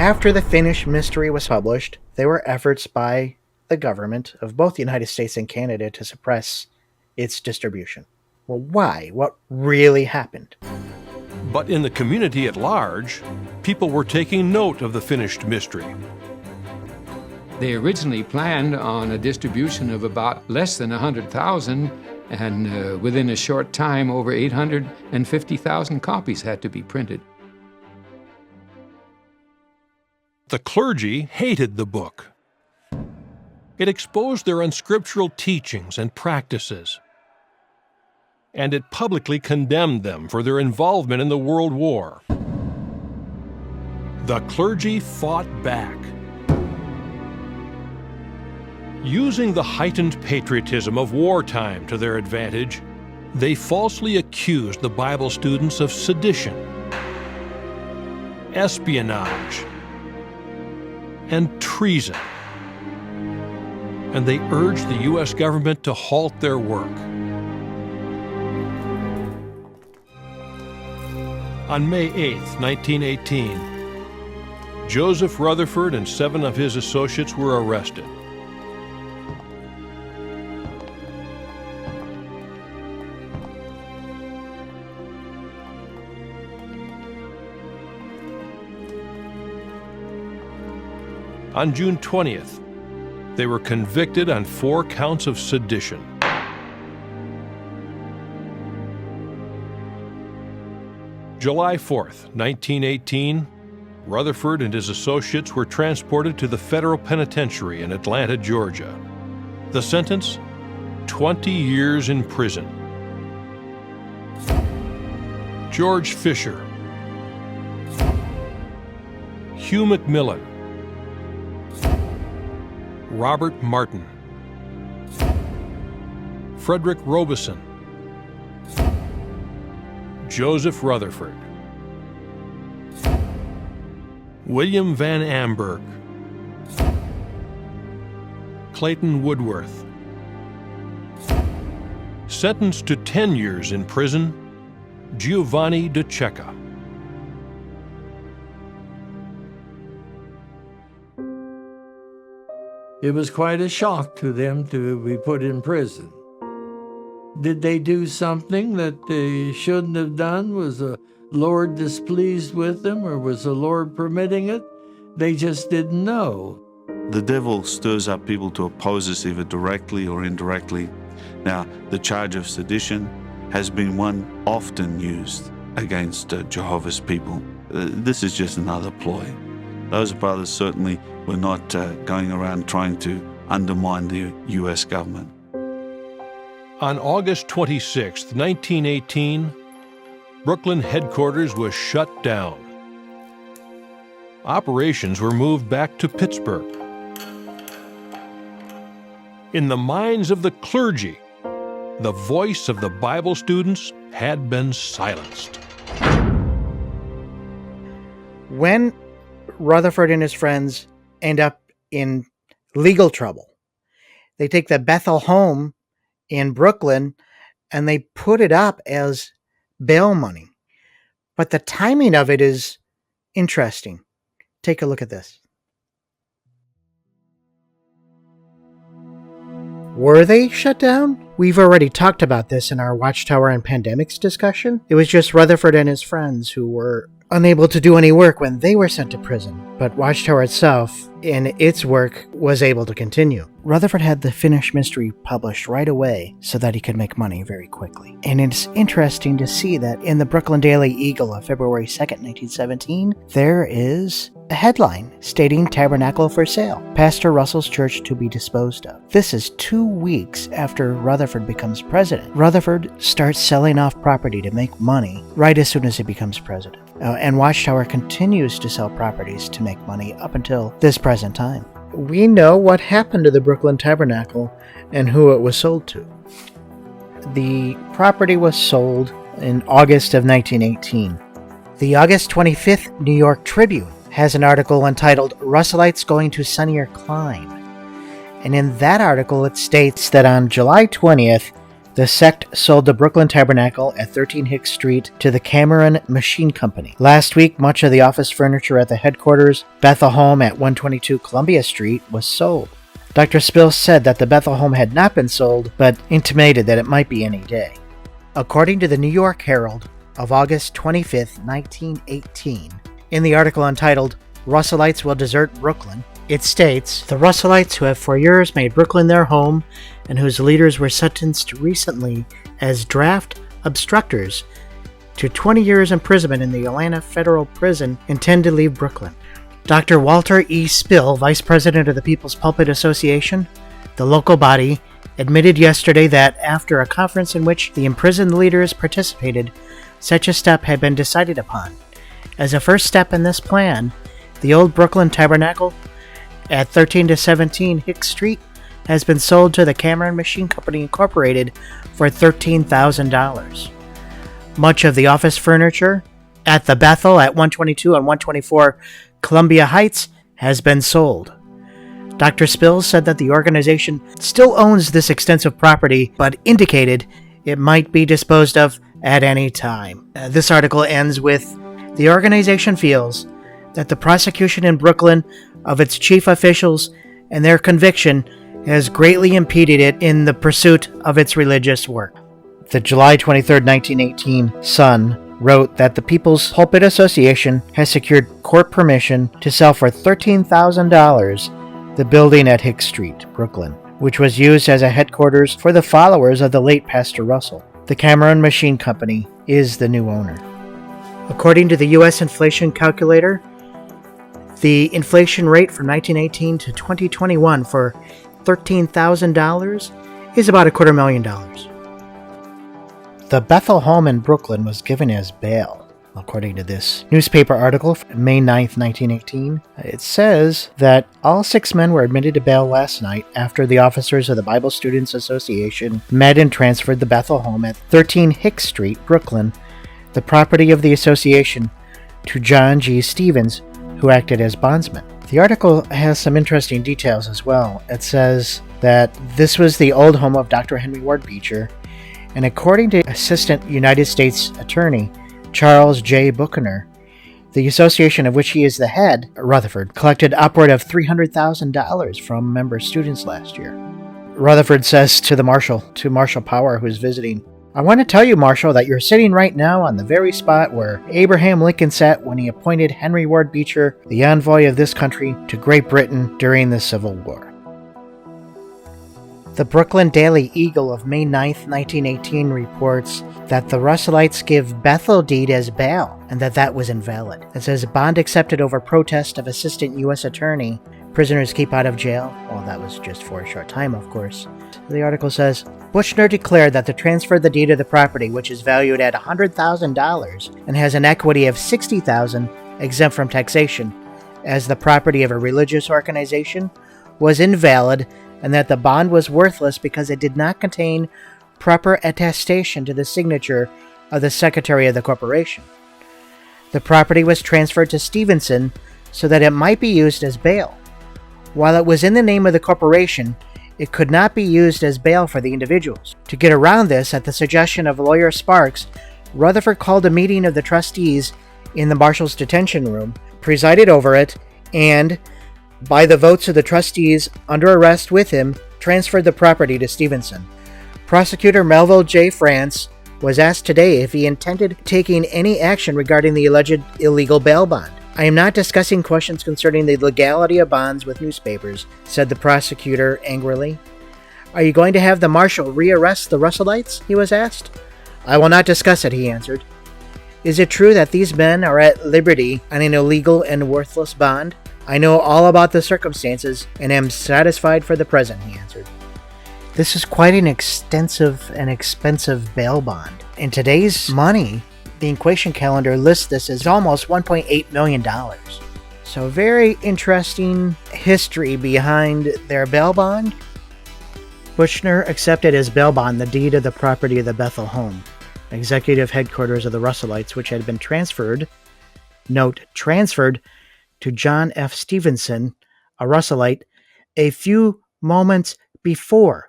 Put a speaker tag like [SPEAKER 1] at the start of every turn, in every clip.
[SPEAKER 1] After the finished mystery was published, there were efforts by the government of both the United States and Canada to suppress its distribution. Well, why? What really happened?
[SPEAKER 2] But in the community at large, people were taking note of the finished mystery.
[SPEAKER 3] They originally planned on a distribution of about less than 100,000, and within a short time, over 850,000 copies had to be printed.
[SPEAKER 2] The clergy hated the book. It exposed their unscriptural teachings and practices, and it publicly condemned them for their involvement in the World War. The clergy fought back. Using the heightened patriotism of wartime to their advantage, they falsely accused the Bible students of sedition, espionage, and treason. And they urged the U.S. government to halt their work. On May 8, 1918, Joseph Rutherford and 7 of his associates were arrested. On June 20th, they were convicted on 4 counts of sedition. July 4th, 1918, Rutherford and his associates were transported to the federal penitentiary in Atlanta, Georgia. The sentence? 20 years in prison. George Fisher, Hugh McMillan, Robert Martin, Frederick Robeson, Joseph Rutherford, William Van Amberg, Clayton Woodworth. Sentenced to 10 years in prison, Giovanni De Cecca.
[SPEAKER 4] It was quite a shock to them to be put in prison. Did they do something that they shouldn't have done? Was the Lord displeased with them, or was the Lord permitting it? They just didn't know.
[SPEAKER 5] The devil stirs up people to oppose us either directly or indirectly. Now, the charge of sedition has been one often used against Jehovah's people. This is just another ploy. Those brothers certainly were not going around trying to undermine the U.S. government.
[SPEAKER 2] On August 26, 1918, Brooklyn headquarters was shut down. Operations were moved back to Pittsburgh. In the minds of the clergy, the voice of the Bible students had been silenced.
[SPEAKER 1] When Rutherford and his friends end up in legal trouble, they take the Bethel home in Brooklyn and they put it up as bail money. But the timing of it is interesting. Take a look at this. Were they shut down? We've already talked about this in our Watchtower and pandemics discussion. It was just Rutherford and his friends who were unable to do any work when they were sent to prison, but Watchtower itself, in its work, was able to continue. Rutherford had the finished mystery published right away so that he could make money very quickly. And it's interesting to see that in the Brooklyn Daily Eagle of February 2nd, 1917, there is a headline stating Tabernacle for sale, Pastor Russell's church to be disposed of. This is 2 weeks after Rutherford becomes president. Rutherford starts selling off property to make money right as soon as he becomes president. And Watchtower continues to sell properties to make money up until this present time. We know what happened to the Brooklyn Tabernacle and who it was sold to. The property was sold in August of 1918. The August 25th New York Tribune has an article entitled "Russellites Going to Sunnier Clime." And in that article it states that on July 20th, The sect sold the Brooklyn Tabernacle at 13 Hicks Street to the Cameron Machine Company. Last week, much of the office furniture at the headquarters, Bethel Home at 122 Columbia Street, was sold. Dr. Spills said that the Bethel Home had not been sold, but intimated that it might be any day. According to the New York Herald of August 25, 1918, in the article entitled, "Russellites Will Desert Brooklyn," it states, "The Russellites, who have for years made Brooklyn their home and whose leaders were sentenced recently as draft obstructors to 20 years imprisonment in the Atlanta Federal Prison, intend to leave Brooklyn." Dr. Walter E. Spill, vice president of the People's Pulpit Association, the local body, admitted yesterday that after a conference in which the imprisoned leaders participated, such a step had been decided upon. As a first step in this plan, the old Brooklyn Tabernacle at 13 to 17 Hicks Street has been sold to the Cameron Machine Company Incorporated for $13,000. Much of the office furniture at the Bethel at 122 and 124 Columbia Heights has been sold. Dr. Spills said that the organization still owns this extensive property, but indicated it might be disposed of at any time. This article ends with, "The organization feels that the prosecution in Brooklyn of its chief officials and their conviction has greatly impeded it in the pursuit of its religious work." The July 23, 1918 Sun wrote that the People's Pulpit Association has secured court permission to sell for $13,000 the building at Hicks Street, Brooklyn, which was used as a headquarters for the followers of the late Pastor Russell. The Cameron Machine Company is the new owner. According to the U.S. inflation calculator, the inflation rate from 1918 to 2021 for $13,000 is about $250,000. The Bethel home in Brooklyn was given as bail, according to this newspaper article from May 9, 1918. It says that all 6 men were admitted to bail last night after the officers of the Bible Students Association met and transferred the Bethel home at 13 Hicks Street, Brooklyn, the property of the association, to John G. Stevens, who acted as bondsman. The article has some interesting details as well. It says that this was the old home of Dr. Henry Ward Beecher, and according to Assistant United States Attorney Charles J. Buchaner, the association of which he is the head, Rutherford, collected upward of $300,000 from member students last year. Rutherford says to Marshall Power, who's visiting, "I want to tell you, Marshall, that you're sitting right now on the very spot where Abraham Lincoln sat when he appointed Henry Ward Beecher the envoy of this country to Great Britain during the Civil War." The Brooklyn Daily Eagle of May 9, 1918 reports that the Russellites give Bethel deed as bail and that was invalid. It says bond accepted over protest of Assistant U.S. Attorney. Prisoners keep out of jail. Well, that was just for a short time, of course. The article says, Buchner declared that to transfer the deed of the property, which is valued at $100,000 and has an equity of $60,000 exempt from taxation, as the property of a religious organization, was invalid, and that the bond was worthless because it did not contain proper attestation to the signature of the secretary of the corporation. The property was transferred to Stevenson so that it might be used as bail. While it was in the name of the corporation, it could not be used as bail for the individuals. To get around this, at the suggestion of lawyer Sparks, Rutherford called a meeting of the trustees in the marshal's detention room, presided over it, and, by the votes of the trustees under arrest with him, transferred the property to Stevenson. Prosecutor Melville J. France was asked today if he intended taking any action regarding the alleged illegal bail bond. "I am not discussing questions concerning the legality of bonds with newspapers," said the prosecutor angrily. "Are you going to have the marshal rearrest the Russellites?" he was asked. "I will not discuss it," he answered. "Is it true that these men are at liberty on an illegal and worthless bond?" "I know all about the circumstances and am satisfied for the present," he answered. This is quite an extensive and expensive bail bond. In today's money, the equation calendar lists this as almost $1.8 million. So very interesting history behind their bail bond. Buchner accepted as bail bond the deed of the property of the Bethel home, executive headquarters of the Russellites, which had been transferred to John F. Stevenson, a Russellite, a few moments before.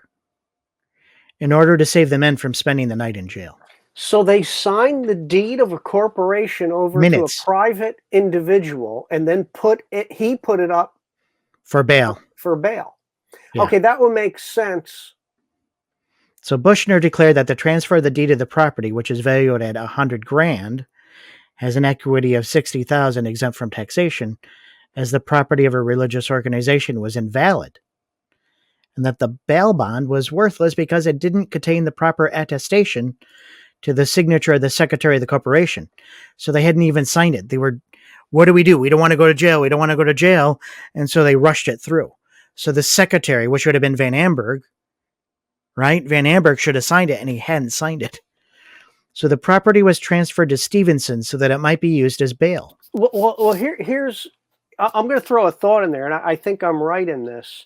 [SPEAKER 1] in order to save the men from spending the night in jail.
[SPEAKER 6] So they signed the deed of a corporation over to
[SPEAKER 1] Minutes.
[SPEAKER 6] a private individual, and then he put it up
[SPEAKER 1] For bail.
[SPEAKER 6] for bail.
[SPEAKER 1] Yeah.
[SPEAKER 6] Okay, that would make sense.
[SPEAKER 1] So Bushner declared that the transfer of the deed of the property, which is valued at $100,000, has an equity of $60,000 exempt from taxation, as the property of a religious organization was invalid, and that the bail bond was worthless because it didn't contain the proper attestation to the signature of the secretary of the corporation. So they hadn't even signed it. They were, what do? We don't want to go to jail. We don't want to go to jail. And so they rushed it through. So the secretary, which would have been Van Amberg, right? Van Amberg should have signed it, and he hadn't signed it. So the property was transferred to Stevenson so that it might be used as bail.
[SPEAKER 6] Well, here's, I'm going to throw a thought in there, and I think I'm right in this.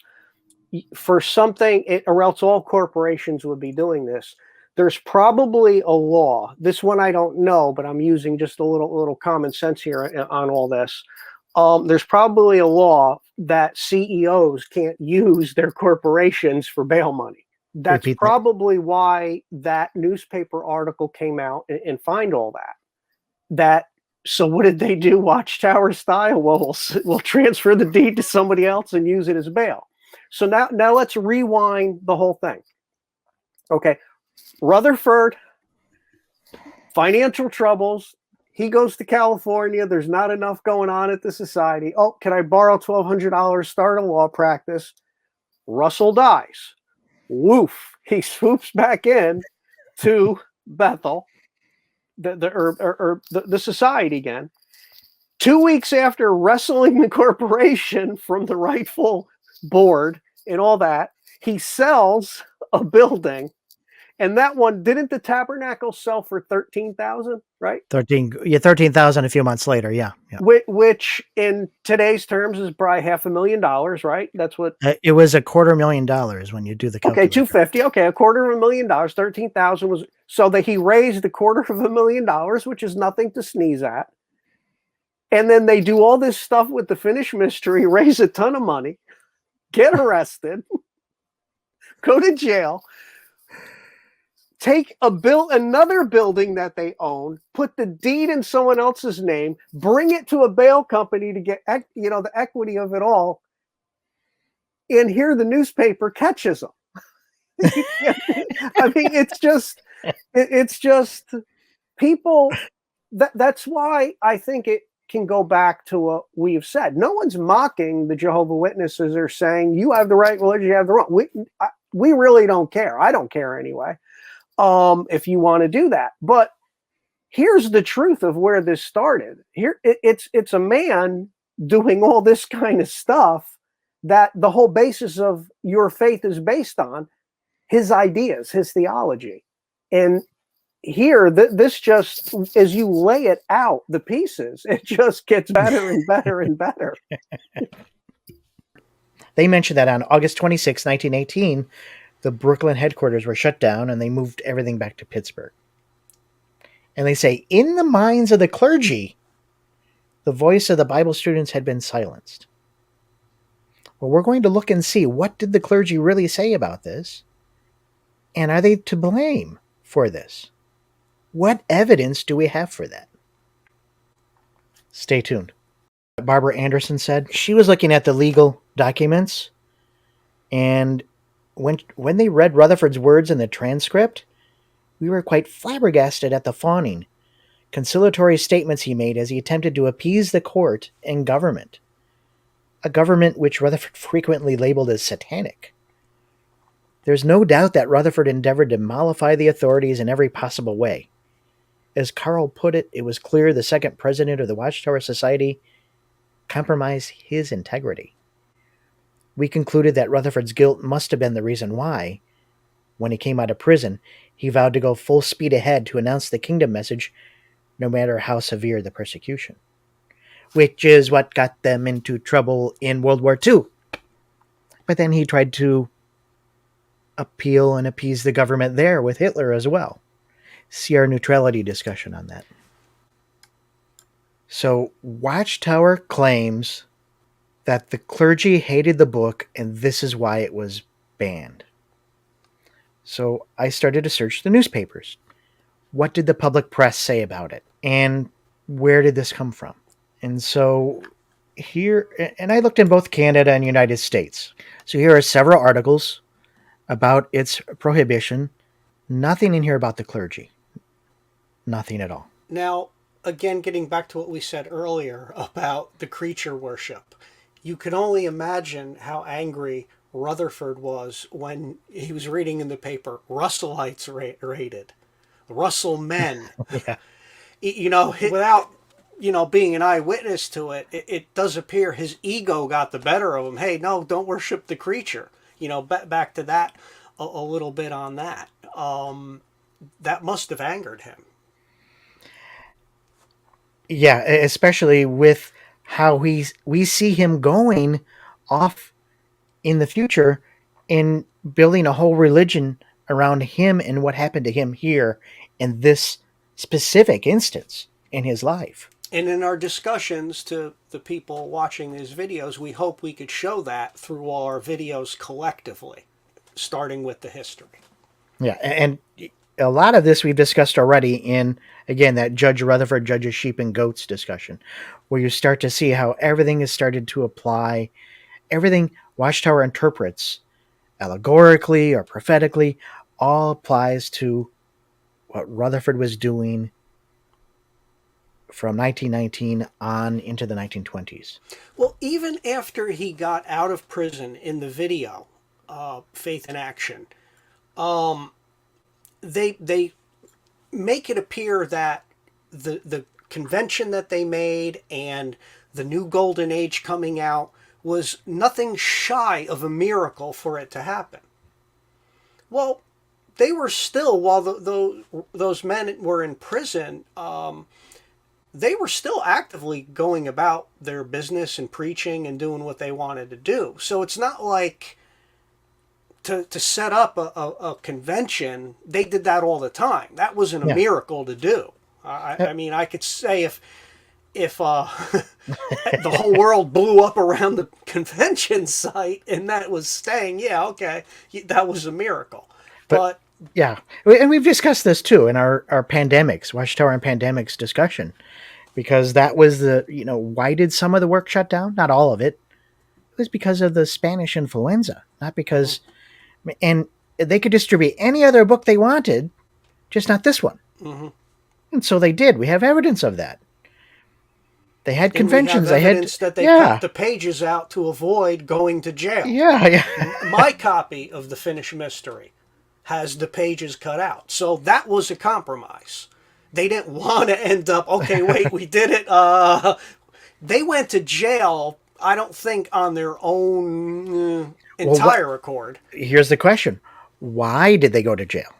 [SPEAKER 6] For something, or else all corporations would be doing this. There's probably a law. This one I don't know, but I'm using just a little common sense here on all this. There's probably a law that CEOs can't use their corporations for bail money. That's probably why that newspaper article came out and find all that. So what did they do? Watchtower style? Well, we'll transfer the deed to somebody else and use it as bail. So now let's rewind the whole thing. Okay. Rutherford, financial troubles. He goes to California. There's not enough going on at the society. Oh, can I borrow $1,200, start a law practice? Russell dies. Woof. He swoops back in to Bethel, the society again. 2 weeks after wrestling the corporation from the rightful board and all that, he sells a building. And that one, didn't the Tabernacle sell for $13,000, right?
[SPEAKER 1] 13,000 a few months later, yeah.
[SPEAKER 6] Which in today's terms is probably $500,000, right? That's what
[SPEAKER 1] it was, $250,000 when you do the calculation.
[SPEAKER 6] Okay, 250. Okay, $250,000. 13,000 was so that he raised $250,000, which is nothing to sneeze at. And then they do all this stuff with the Finnish mystery, raise a ton of money, get arrested, go to jail. Take another building that they own, put the deed in someone else's name, bring it to a bail company to get, the equity of it all. And here the newspaper catches them. I mean, it's just people. That's why I think it can go back to what we've said. No one's mocking the Jehovah Witnesses or saying you have the right religion, you have the wrong. We really don't care. I don't care anyway. If you want to do that. But here's the truth of where this started. Here, it's a man doing all this kind of stuff that the whole basis of your faith is based on, his ideas, his theology. And here, this just, as you lay it out, the pieces, it just gets better and better and better.
[SPEAKER 1] They mentioned that on August 26, 1918, the Brooklyn headquarters were shut down and they moved everything back to Pittsburgh. And they say, in the minds of the clergy, the voice of the Bible students had been silenced. Well, we're going to look and see, what did the clergy really say about this? And are they to blame for this? What evidence do we have for that? Stay tuned. Barbara Anderson said she was looking at the legal documents, and when they read Rutherford's words in the transcript, we were quite flabbergasted at the fawning, conciliatory statements he made as he attempted to appease the court and government, a government which Rutherford frequently labeled as satanic. There's no doubt that Rutherford endeavored to mollify the authorities in every possible way. As Carl put it, it was clear the second president of the Watchtower Society compromised his integrity. We concluded that Rutherford's guilt must have been the reason why, when he came out of prison, he vowed to go full speed ahead to announce the kingdom message, no matter how severe the persecution. Which is what got them into trouble in World War II. But then he tried to appeal and appease the government there with Hitler as well. See our neutrality discussion on that. So Watchtower claims that the clergy hated the book and this is why it was banned. So I started to search the newspapers. What did the public press say about it? And where did this come from? And so here, and I looked in both Canada and United States. So here are several articles about its prohibition. Nothing in here about the clergy. Nothing at all.
[SPEAKER 6] Now, again, getting back to what we said earlier about the creature worship, you can only imagine how angry Rutherford was when he was reading in the paper, Russellites raided, Russell men.
[SPEAKER 1] Yeah.
[SPEAKER 6] You know, without, you know, being an eyewitness to it, it does appear his ego got the better of him. Hey, no, don't worship the creature. You know, back to that a little bit on that. That must have angered him.
[SPEAKER 1] Yeah, especially with how we see him going off in the future in building a whole religion around him and what happened to him here in this specific instance in his life.
[SPEAKER 6] And in our discussions to the people watching these videos, we hope we could show that through all our videos collectively, starting with the history.
[SPEAKER 1] Yeah, and a lot of this we've discussed already in, again, that Judge Rutherford judges sheep and goats discussion, where you start to see how everything is started to apply. Everything Watchtower interprets, allegorically or prophetically, all applies to what Rutherford was doing from 1919 on into the 1920s.
[SPEAKER 6] Well, even after he got out of prison in the video, Faith in Action, they make it appear that the convention that they made and the new golden age coming out was nothing shy of a miracle for it to happen. Well, they were still, while those men were in prison, they were still actively going about their business and preaching and doing what they wanted to do. So it's not like to set up a convention, they did that all the time. That wasn't a miracle to do. I mean, I could say if the whole world blew up around the convention site and that was staying, yeah, okay, that was a miracle. But
[SPEAKER 1] yeah, and we've discussed this too in our pandemics, Watchtower and pandemics discussion, because that was why did some of the work shut down? Not all of it. It was because of the Spanish influenza, not because, and they could distribute any other book they wanted, just not this one. Mm-hmm. And so they did. We have evidence of that. They had conventions.
[SPEAKER 6] They had that they cut the pages out to avoid going to jail.
[SPEAKER 1] Yeah.
[SPEAKER 6] My copy of the Finnish Mystery has the pages cut out. So that was a compromise. They didn't want to end up, okay, wait, we did it. They went to jail, I don't think, on their own entire accord.
[SPEAKER 1] Here's the question. Why did they go to jail?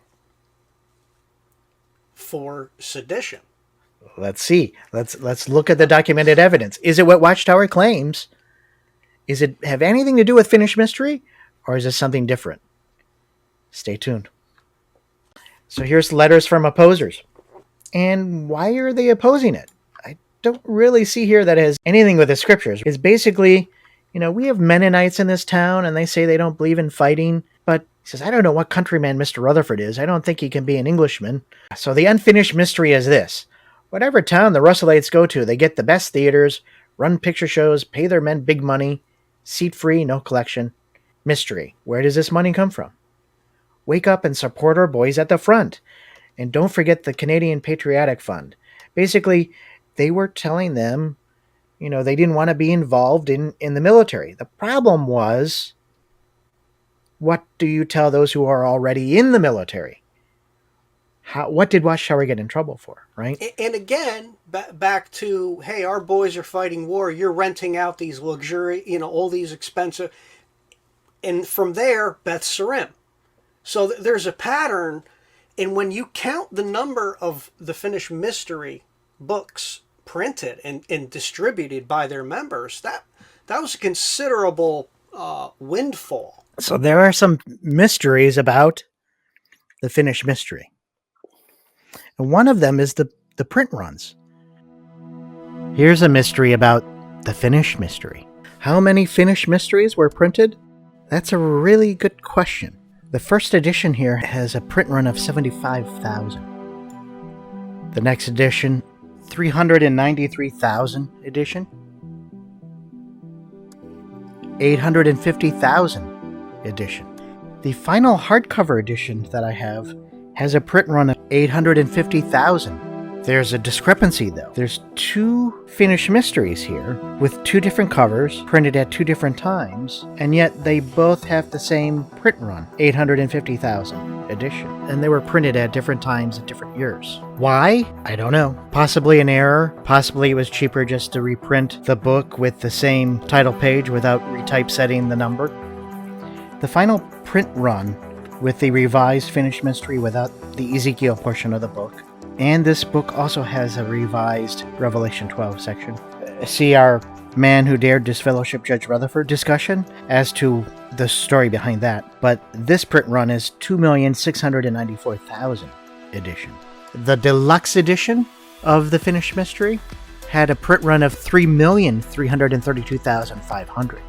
[SPEAKER 6] For sedition.
[SPEAKER 1] Let's see. Let's look at the documented evidence. Is it what Watchtower claims? Is it have anything to do with Finnish Mystery? Or is it something different? Stay tuned. So here's letters from opposers. And why are they opposing it? I don't really see here that it has anything with the scriptures. It's basically, we have Mennonites in this town and they say they don't believe in fighting. But he says, I don't know what countryman Mr. Rutherford is. I don't think he can be an Englishman. So the unfinished mystery is this. Whatever town the Russellites go to, they get the best theaters, run picture shows, pay their men big money, seat free, no collection. Mystery. Where does this money come from? Wake up and support our boys at the front. And don't forget the Canadian Patriotic Fund. Basically, they were telling them, they didn't want to be involved in the military. The problem was, what do you tell those who are already in the military? What did Watchtower get in trouble for, right?
[SPEAKER 6] And again, back to, hey, our boys are fighting war. You're renting out these luxury, all these expensive. And from there, Beth Sarim. So there's a pattern. And when you count the number of the Finnish Mystery books printed and distributed by their members, that was a considerable windfall.
[SPEAKER 1] So there are some mysteries about the Finnish Mystery. And one of them is the print runs. Here's a mystery about the Finnish Mystery. How many Finnish Mysteries were printed? That's a really good question. The first edition here has a print run of 75,000. The next edition, 393,000 edition. 850,000 edition. The final hardcover edition that I have has a print run of 850,000. There's a discrepancy though. There's two finished mysteries here with two different covers printed at two different times, and yet they both have the same print run, 850,000 edition. And they were printed at different times at different years. Why? I don't know. Possibly an error. Possibly it was cheaper just to reprint the book with the same title page without retypesetting the number. The final print run with the revised finished mystery without the Ezekiel portion of the book. And this book also has a revised Revelation 12 section. See our Man Who Dared Disfellowship Judge Rutherford discussion as to the story behind that. But this print run is 2,694,000 edition. The deluxe edition of the finished mystery had a print run of 3,332,500.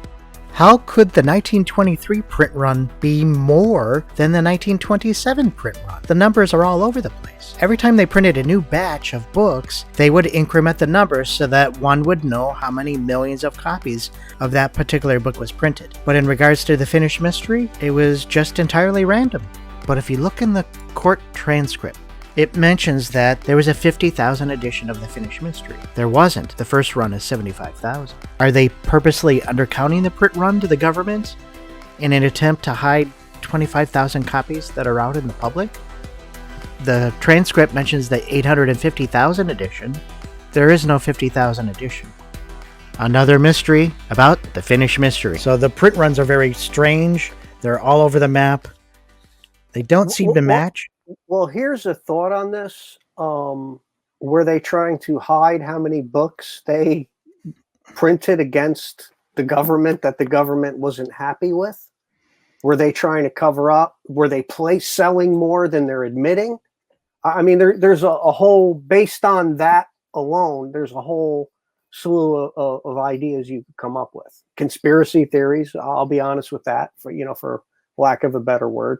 [SPEAKER 1] How could the 1923 print run be more than the 1927 print run? The numbers are all over the place. Every time they printed a new batch of books, they would increment the numbers so that one would know how many millions of copies of that particular book was printed. But in regards to the finished mystery, it was just entirely random. But if you look in the court transcript, it mentions that there was a 50,000 edition of the finished mystery. There wasn't. The first run is 75,000. Are they purposely undercounting the print run to the government in an attempt to hide 25,000 copies that are out in the public? The transcript mentions the 850,000 edition. There is no 50,000 edition. Another mystery about the finished mystery. So the print runs are very strange. They're all over the map. They don't seem to match.
[SPEAKER 6] Well, here's a thought on this. Were they trying to hide how many books they printed against the government that the government wasn't happy with? Were they trying to cover up? Were they selling more than they're admitting? I mean, there's a whole, based on that alone, there's a whole slew of ideas you could come up with. Conspiracy theories, I'll be honest with that, for lack of a better word.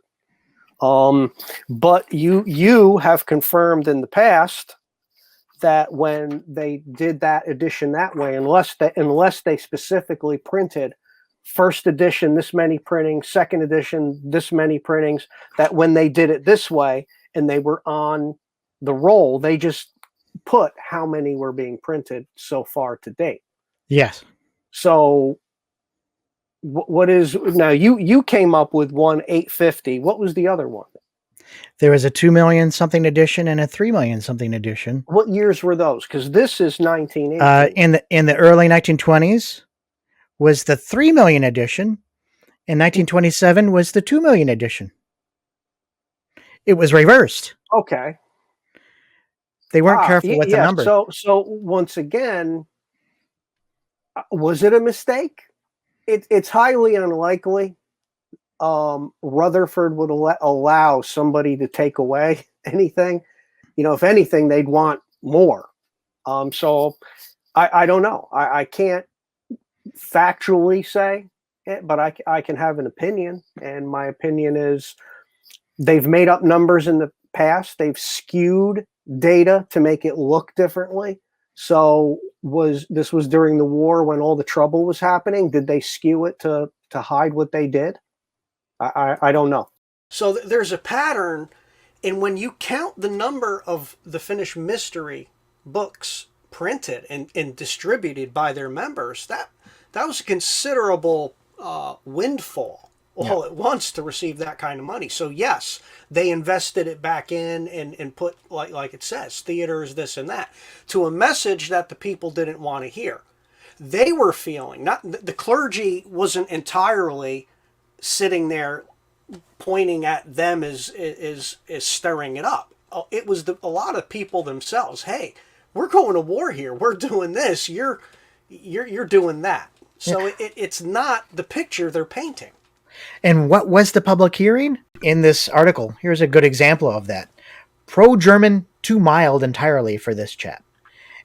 [SPEAKER 6] But you have confirmed in the past that when they did that edition that way, unless they specifically printed first edition this many printings, second edition this many printings, that when they did it this way and they were on the roll, they just put how many were being printed so far to date.
[SPEAKER 1] Yes.
[SPEAKER 6] So what is now? You came up with 850. What was the other one?
[SPEAKER 1] There was a 2 million something edition and a 3 million something edition.
[SPEAKER 6] What years were those? Because this is 1980.
[SPEAKER 1] In the early 1920s was the 3 million edition, and 1927 was the 2 million edition. It was reversed.
[SPEAKER 6] Okay.
[SPEAKER 1] They weren't careful with the numbers.
[SPEAKER 6] So once again, was it a mistake? It's highly unlikely Rutherford would allow somebody to take away anything. If anything, they'd want more. So I don't know. I can't factually say it, but I can have an opinion. And my opinion is they've made up numbers in the past. They've skewed data to make it look differently. So this was during the war when all the trouble was happening? Did they skew it to hide what they did? I don't know. So there's a pattern, and when you count the number of the finished mystery books printed and distributed by their members, that was a considerable windfall all at once to receive that kind of money. So yes, they invested it back in and put, like it says, theaters, this and that, to a message that the people didn't want to hear. They were feeling, not the clergy wasn't entirely sitting there pointing at them as stirring it up. It was a lot of people themselves. Hey, we're going to war here. We're doing this. You're doing that. So it's not the picture they're painting.
[SPEAKER 1] And what was the public hearing? In this article, here's a good example of that. Pro-German, too mild entirely for this chap.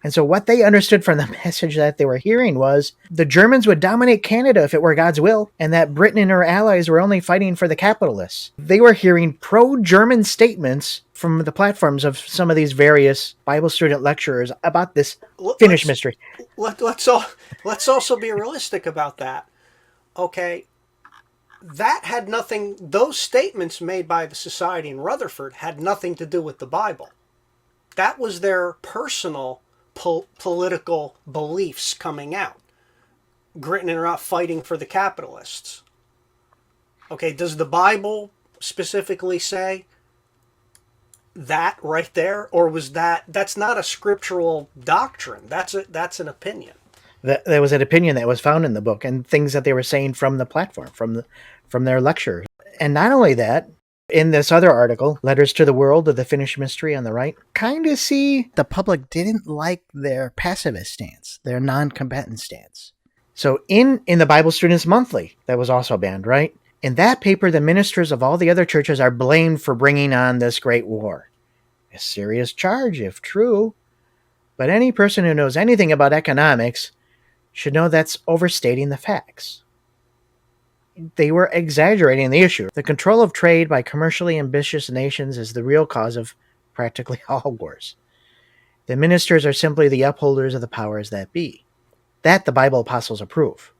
[SPEAKER 1] And so what they understood from the message that they were hearing was the Germans would dominate Canada if it were God's will, and that Britain and her allies were only fighting for the capitalists. They were hearing pro-German statements from the platforms of some of these various Bible student lecturers about this Finnish mystery.
[SPEAKER 6] Let's also be realistic about that. Okay, that had nothing. Those statements made by the society in Rutherford had nothing to do with the Bible. That was their personal political beliefs coming out. Gritting and not fighting for the capitalists. Okay, does the Bible specifically say that right there, or was that's not a scriptural doctrine? That's an opinion.
[SPEAKER 1] There was an opinion that was found in the book, and things that they were saying from the platform, from their lectures. And not only that, in this other article, Letters to the World of the Finnish Mystery on the right, kind of see the public didn't like their pacifist stance, their non-combatant stance. So in the Bible Students Monthly, that was also banned, right? In that paper, the ministers of all the other churches are blamed for bringing on this great war. A serious charge, if true. But any person who knows anything about economics should know that's overstating the facts. They were exaggerating the issue. The control of trade by commercially ambitious nations is the real cause of practically all wars. The ministers are simply the upholders of the powers that be. That the Bible apostles approve.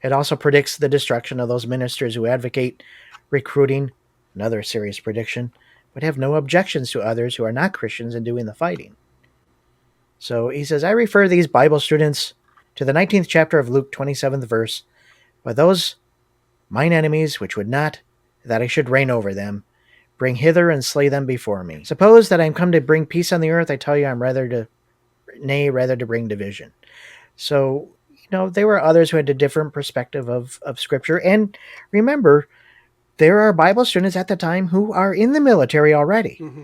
[SPEAKER 1] It also predicts the destruction of those ministers who advocate recruiting, another serious prediction, but have no objections to others who are not Christians in doing the fighting. So he says, I refer these Bible students to the 19th chapter of Luke, 27th verse, but those mine enemies, which would not that I should reign over them, bring hither and slay them before me. Suppose that I am come to bring peace on the earth, I tell you, I'm rather to bring division. So, there were others who had a different perspective of Scripture. And remember, there are Bible students at the time who are in the military already. Mm-hmm.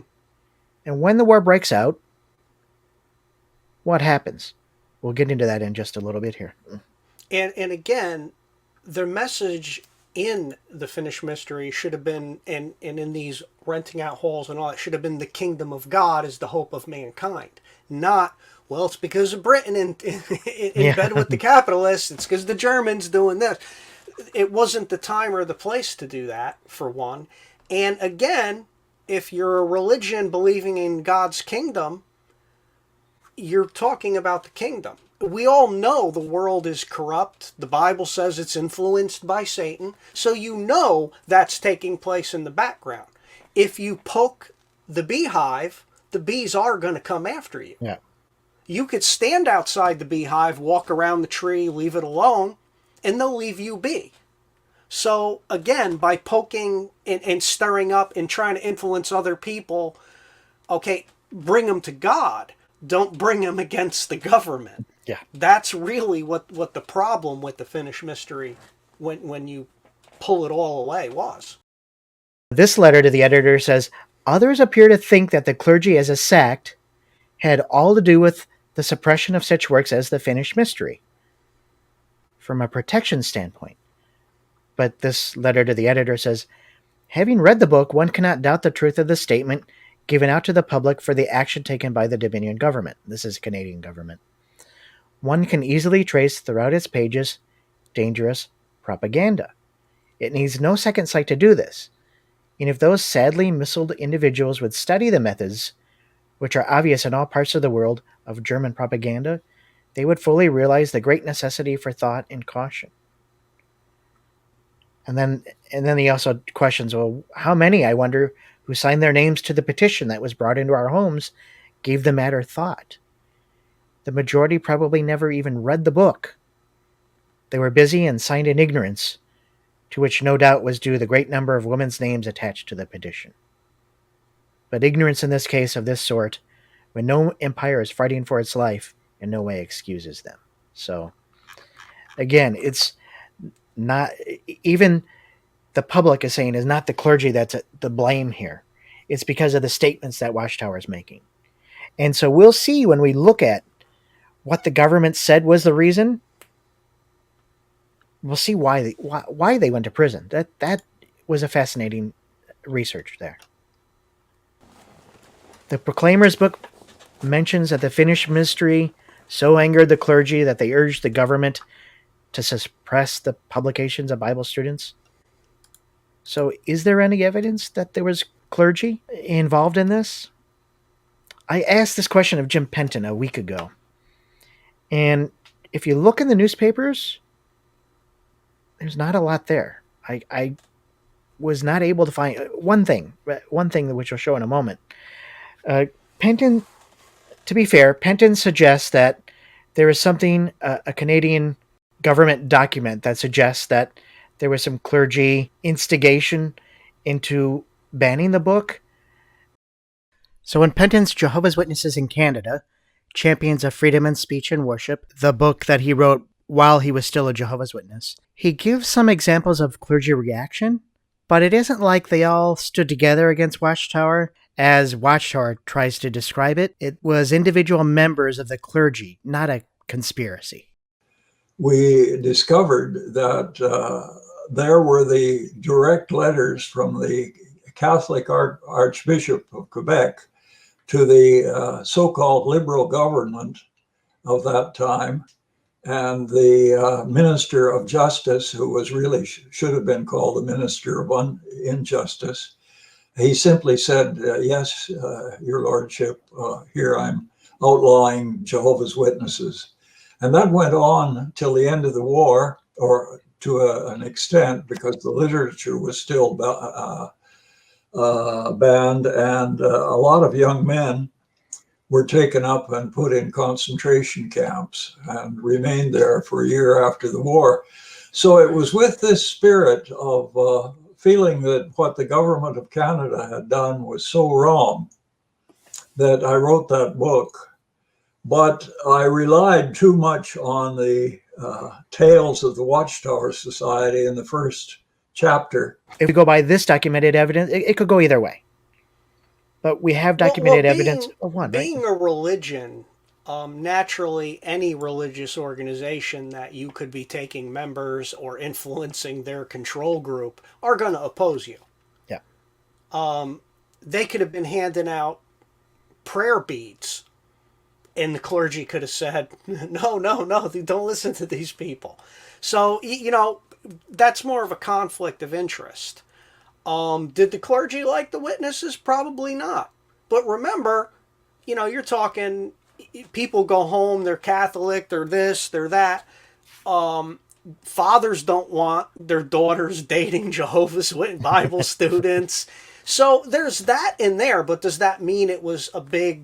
[SPEAKER 1] And when the war breaks out, what happens? We'll get into that in just a little bit here.
[SPEAKER 6] And again, their message in the Finnish mystery should have been, and in these renting out halls and all, it should have been the kingdom of God is the hope of mankind. Not, well, it's because of Britain in bed with the capitalists. It's because the Germans doing this. It wasn't the time or the place to do that, for one. And again, if you're a religion believing in God's kingdom, you're talking about the kingdom. We all know the world is corrupt. The Bible says it's influenced by Satan. So that's taking place in the background. If you poke the beehive, the bees are going to come after you.
[SPEAKER 1] Yeah.
[SPEAKER 6] You could stand outside the beehive, walk around the tree, leave it alone, and they'll leave you be. So again, by poking and stirring up and trying to influence other people, okay, bring them to God. Don't bring them against the government.
[SPEAKER 1] Yeah.
[SPEAKER 6] That's really what the problem with the Finnish mystery, when you pull it all away, was.
[SPEAKER 1] This letter to the editor says, others appear to think that the clergy as a sect had all to do with the suppression of such works as the Finnish mystery from a protection standpoint. But this letter to the editor says, having read the book, one cannot doubt the truth of the statement given out to the public for the action taken by the Dominion government. This is Canadian government. One can easily trace throughout its pages dangerous propaganda. It needs no second sight to do this. And if those sadly missiled individuals would study the methods, which are obvious in all parts of the world, of German propaganda, they would fully realize the great necessity for thought and caution. And then he also questions, well, how many, I wonder, who signed their names to the petition that was brought into our homes gave the matter thought? The majority probably never even read the book. They were busy and signed in ignorance, to which no doubt was due the great number of women's names attached to the petition. But ignorance in this case of this sort, when no empire is fighting for its life, in no way excuses them. So, again, it's not, even the public is saying is not the clergy that's the blame here. It's because of the statements that Watchtower is making. And so we'll see when we look at what the government said was the reason. We'll see why they went to prison. That was a fascinating research there. The Proclaimer's book mentions that the finished mystery so angered the clergy that they urged the government to suppress the publications of Bible students. So, is there any evidence that there was clergy involved in this? I asked this question of Jim Penton a week ago. And if you look in the newspapers, there's not a lot there. I was not able to find one thing which I'll show in a moment. Penton, to be fair, Penton suggests that there is something, a Canadian government document that suggests that there was some clergy instigation into banning the book. So in Penton's Jehovah's Witnesses in Canada, Champions of Freedom and Speech and Worship, the book that he wrote while he was still a Jehovah's Witness, he gives some examples of clergy reaction, but it isn't like they all stood together against Watchtower, as Watchtower tries to describe it. It was individual members of the clergy, not a conspiracy.
[SPEAKER 7] We discovered that there were the direct letters from the Catholic Archbishop of Quebec to the so-called liberal government of that time, and the Minister of Justice, who was really should have been called the Minister of Injustice. He simply said, yes, your lordship, here I'm outlawing Jehovah's Witnesses. And that went on till the end of the war, or to an extent, because the literature was still banned, and a lot of young men were taken up and put in concentration camps and remained there for a year after the war. So it was with this spirit of feeling that what the government of Canada had done was so wrong that I wrote that book. But I relied too much on the tales of the Watchtower Society in the first chapter.
[SPEAKER 1] If we go by this documented evidence, it could go either way. But we have documented evidence of one,
[SPEAKER 6] being
[SPEAKER 1] right?
[SPEAKER 6] a religion, naturally, any religious organization that you could be taking members or influencing their control group are going to oppose you.
[SPEAKER 1] Yeah.
[SPEAKER 6] They could have been handing out prayer beads, and the clergy could have said, no, don't listen to these people. So, that's more of a conflict of interest. Did the clergy like the witnesses? Probably not. But remember, you're talking people go home, they're Catholic, they're this, they're that. Fathers don't want their daughters dating Jehovah's Witness Bible students. So there's that in there, but does that mean it was a big,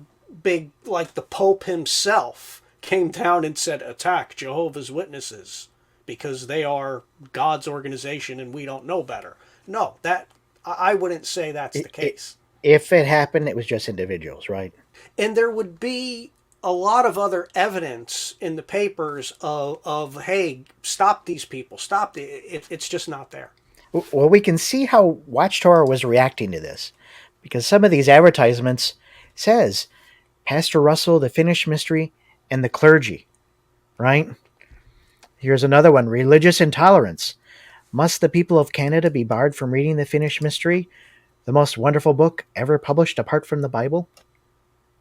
[SPEAKER 6] like the Pope himself came down and said, attack Jehovah's Witnesses because they are God's organization and we don't know better? No, that I wouldn't say that's the case.
[SPEAKER 1] If it happened, it was just individuals, right?
[SPEAKER 6] And there would be a lot of other evidence in the papers of hey, stop these people, stop it's just not there.
[SPEAKER 1] Well, we can see how Watchtower was reacting to this, because some of these advertisements says Pastor Russell, the finished mystery, and the clergy, right? Here's another one, religious intolerance. Must the people of Canada be barred from reading the finished mystery, the most wonderful book ever published apart from the Bible?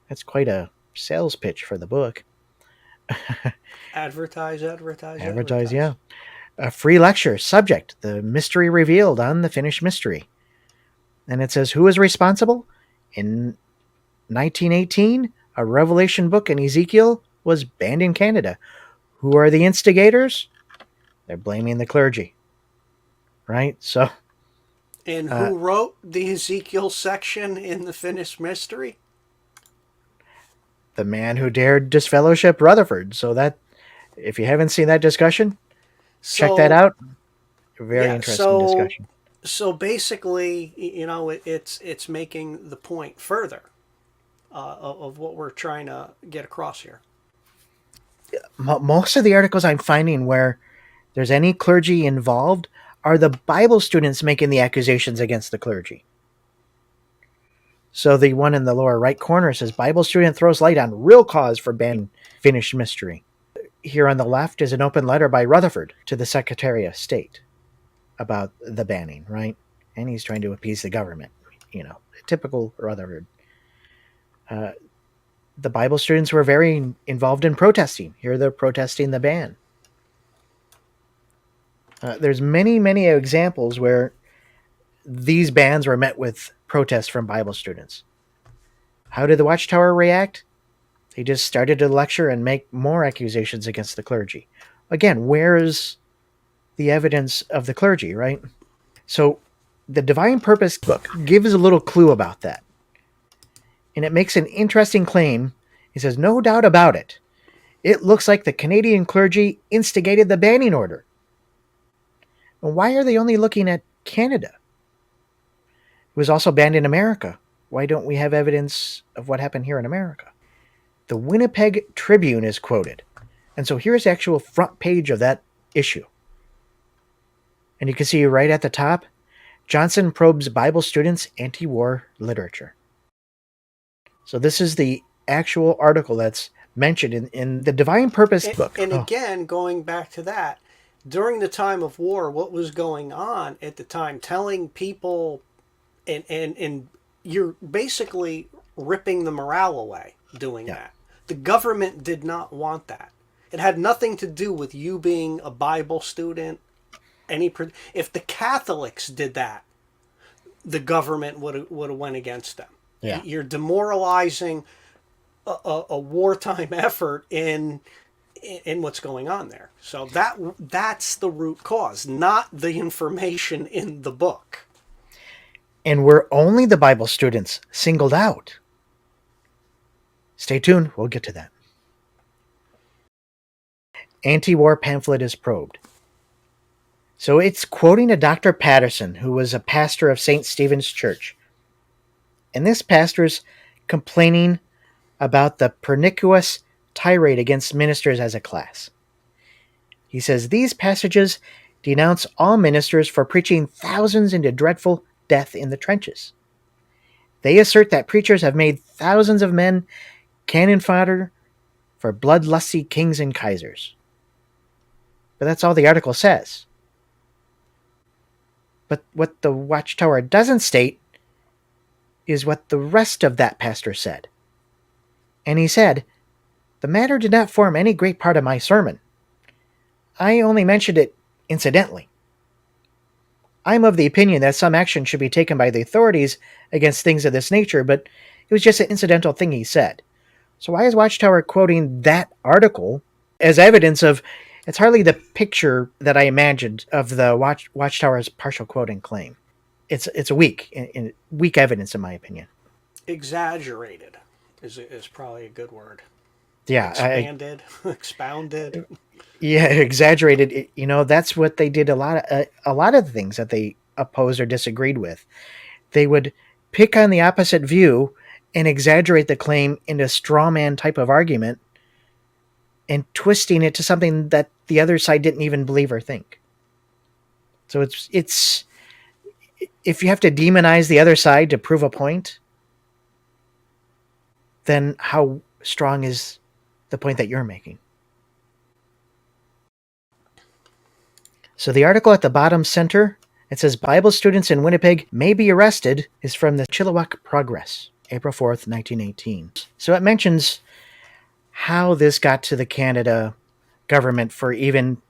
[SPEAKER 1] That's quite a sales pitch for the book.
[SPEAKER 6] Advertise,
[SPEAKER 1] yeah. A free lecture, subject, the mystery revealed on the finished mystery. And it says, who is responsible? In 1918, a Revelation book in Ezekiel was banned in Canada. Who are the instigators? They're blaming the clergy. Right? So.
[SPEAKER 6] And who wrote the Ezekiel section in the finished mystery?
[SPEAKER 1] The man who dared disfellowship Rutherford. So that, if you haven't seen that discussion, check that out. Very interesting discussion.
[SPEAKER 6] So basically, it's making the point further of what we're trying to get across here.
[SPEAKER 1] Most of the articles I'm finding where there's any clergy involved are the Bible students making the accusations against the clergy. So the one in the lower right corner says, Bible student throws light on real cause for banning finished mystery. Here on the left is an open letter by Rutherford to the Secretary of State about the banning, right? And he's trying to appease the government, typical Rutherford. the Bible students were very involved in protesting. Here they're protesting the ban. There's many examples where these bans were met with protests from Bible students. How did the Watchtower react? They just started to lecture and make more accusations against the clergy. Again, where is the evidence of the clergy, right? So the Divine Purpose book gives a little clue about that. And it makes an interesting claim. It says, no doubt about it. It looks like the Canadian clergy instigated the banning order. And why are they only looking at Canada? It was also banned in America. Why don't we have evidence of what happened here in America? The Winnipeg Tribune is quoted. And so here's the actual front page of that issue. And you can see right at the top, Johnson probes Bible students' anti-war literature. So this is the actual article that's mentioned in the Divine Purpose book.
[SPEAKER 6] And again, going back to that, during the time of war, what was going on at the time, telling people, and you're basically ripping the morale away doing that. The government did not want that. It had nothing to do with you being a Bible student. If the Catholics did that, the government would have went against them.
[SPEAKER 1] Yeah.
[SPEAKER 6] You're demoralizing a wartime effort in what's going on there. So that's the root cause, not the information in the book.
[SPEAKER 1] And were only the Bible students singled out? Stay tuned, we'll get to that. Antiwar pamphlet is probed. So it's quoting a Dr. Patterson, who was a pastor of St. Stephen's Church. And this pastor's complaining about the pernicious tirade against ministers as a class. He says, these passages denounce all ministers for preaching thousands into dreadful death in the trenches. They assert that preachers have made thousands of men cannon fodder for bloodlusty kings and kaisers. But that's all the article says. But what the Watchtower doesn't state is what the rest of that pastor said. And he said, the matter did not form any great part of my sermon. I only mentioned it incidentally. I'm of the opinion that some action should be taken by the authorities against things of this nature, but it was just an incidental thing he said. So why is Watchtower quoting that article as evidence of, it's hardly the picture that I imagined of the Watchtower's partial quoting claim. It's a weak evidence in my opinion.
[SPEAKER 6] Exaggerated is probably a good word.
[SPEAKER 1] Yeah.
[SPEAKER 6] Expounded.
[SPEAKER 1] Yeah, exaggerated. That's what they did a lot of the things that they opposed or disagreed with. They would pick on the opposite view and exaggerate the claim into a straw man type of argument and twisting it to something that the other side didn't even believe or think. So it's if you have to demonize the other side to prove a point, then how strong is the point that you're making? So the article at the bottom center, it says Bible students in Winnipeg may be arrested, is from the Chilliwack Progress, April 4th, 1918. So it mentions how this got to the Canada government for even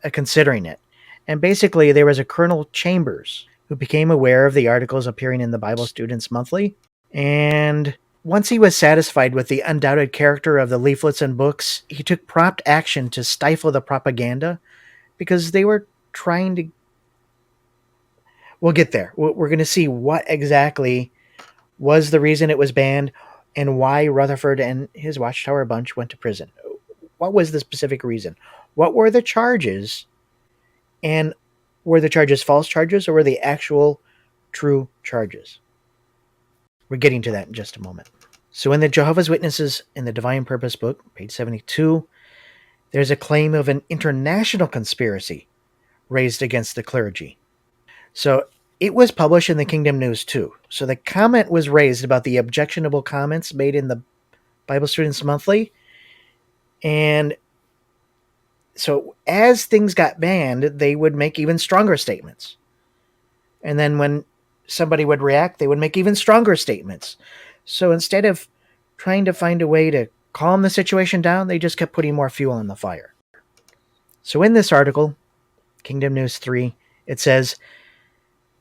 [SPEAKER 1] considering it. And basically there was a Colonel Chambers who became aware of the articles appearing in the Bible Students Monthly. And once he was satisfied with the undoubted character of the leaflets and books, he took prompt action to stifle the propaganda because they were trying to... We'll get there. We're going to see what exactly was the reason it was banned and why Rutherford and his Watchtower bunch went to prison. What was the specific reason? What were the charges? And were the charges false charges or were they actual true charges? We're getting to that in just a moment. So in the Jehovah's Witnesses in the Divine Purpose book, page 72, there's a claim of an international conspiracy raised against the clergy. So it was published in the Kingdom News too. So the comment was raised about the objectionable comments made in the Bible Students Monthly. And so as things got banned, they would make even stronger statements. And then when somebody would react, they would make even stronger statements. So instead of trying to find a way to calm the situation down, they just kept putting more fuel on the fire. So in this article, Kingdom News 3, it says,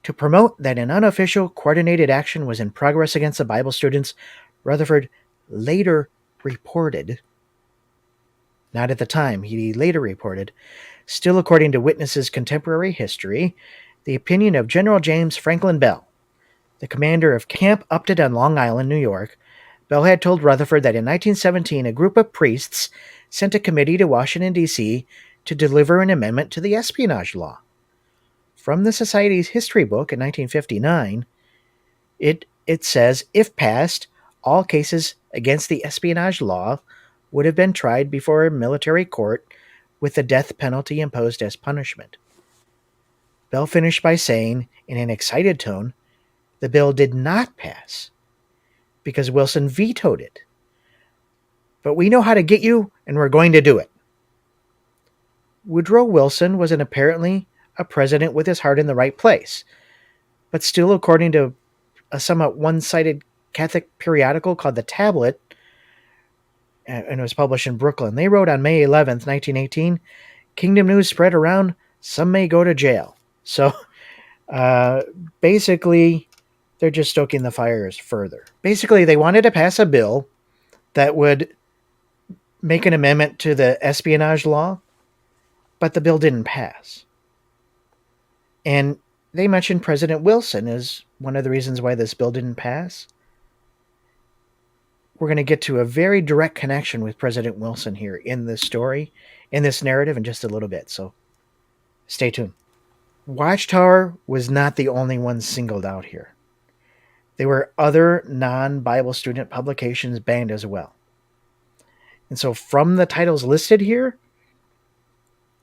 [SPEAKER 1] to promote that an unofficial coordinated action was in progress against the Bible students, Rutherford later reported, not at the time, he later reported, still according to witnesses' contemporary history, the opinion of General James Franklin Bell, the commander of Camp Upton on Long Island, New York. Bell had told Rutherford that in 1917 a group of priests sent a committee to Washington, D.C. to deliver an amendment to the espionage law. From the Society's history book in 1959, it says, if passed, all cases against the espionage law would have been tried before a military court with the death penalty imposed as punishment. Bell finished by saying, in an excited tone, the bill did not pass because Wilson vetoed it. But we know how to get you, and we're going to do it. Woodrow Wilson was apparently a president with his heart in the right place, but still, according to a somewhat one-sided Catholic periodical called The Tablet, and it was published in Brooklyn, they wrote on May 11th, 1918, Kingdom News spread around, some may go to jail. So basically, they're just stoking the fires further. Basically, they wanted to pass a bill that would make an amendment to the espionage law, but the bill didn't pass. And they mentioned President Wilson as one of the reasons why this bill didn't pass. We're going to get to a very direct connection with President Wilson here in this story, in this narrative, in just a little bit. So stay tuned. Watchtower was not the only one singled out here. There were other non-Bible student publications banned as well. And so from the titles listed here,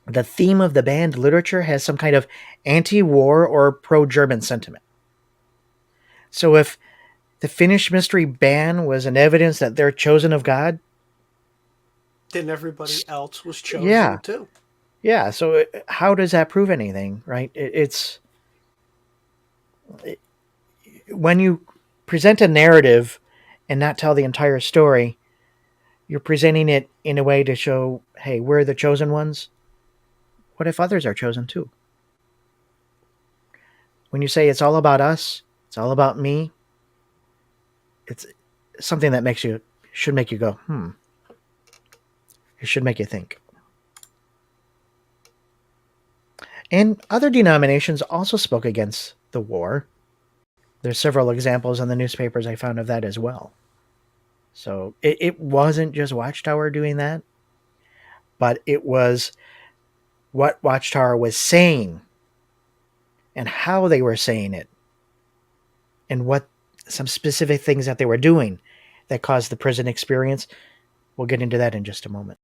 [SPEAKER 1] the theme of the banned literature has some kind of anti-war or pro-German sentiment. So if the Finnish mystery ban was an evidence that they're chosen of God,
[SPEAKER 6] then everybody else was chosen too.
[SPEAKER 1] Yeah, so how does that prove anything, right? When you present a narrative and not tell the entire story, you're presenting it in a way to show, hey, we're the chosen ones. What if others are chosen too? When you say it's all about us, it's all about me, it's something that should make you go, It should make you think. And other denominations also spoke against the war. There's several examples in the newspapers I found of that as well. So it wasn't just Watchtower doing that, but it was what Watchtower was saying and how they were saying it and what some specific things that they were doing that caused the prison experience. We'll get into that in just a moment.